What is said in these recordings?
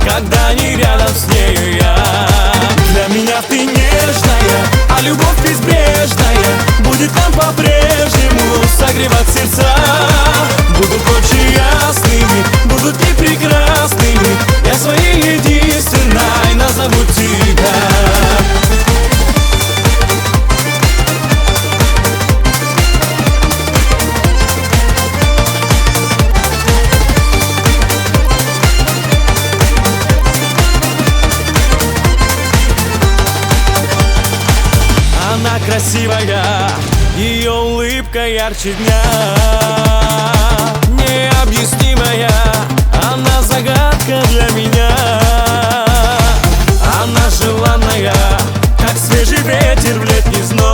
когда не рядом с нею я. Для меня ты нежная, а любовь безбрежная будет нам по-прежнему согревать сердца. Будут ночи ясными, будут дни прекрасными, я своей единственной назову тебя. Она красивая, ее улыбка ярче дня. Необъяснимая, она загадка для меня. Она желанная, как свежий ветер в летний зной.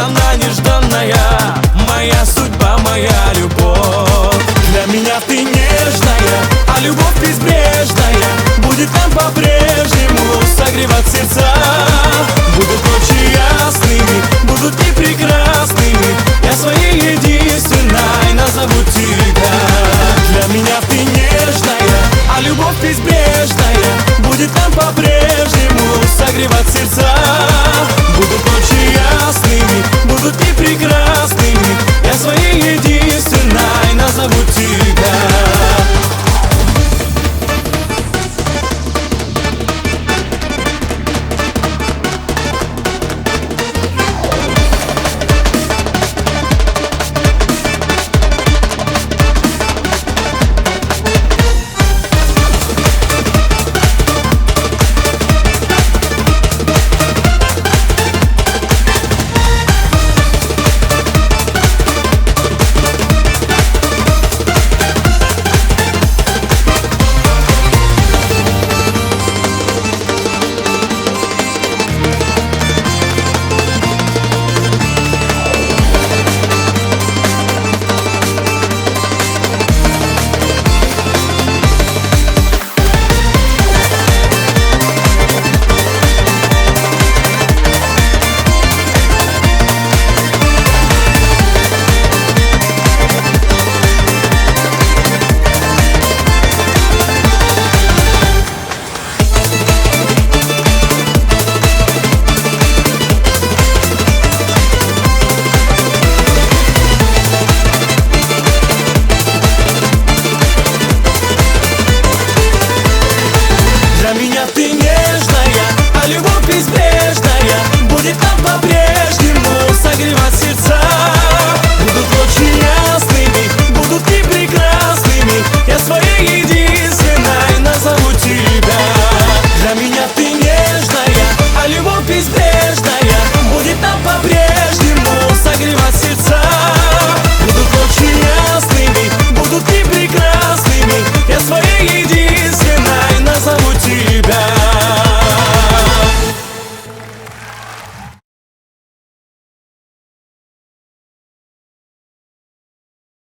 Она нежданная, моя судьба, моя любовь. Для меня ты нежная, а любовь безбрежная будет нам по-прежнему согревать сердца. Будут ночи ясными, будут дни прекрасными, я своей единственной назову тебя. Для меня ты нежная, а любовь безбрежная будет нам по-прежнему согревать сердца.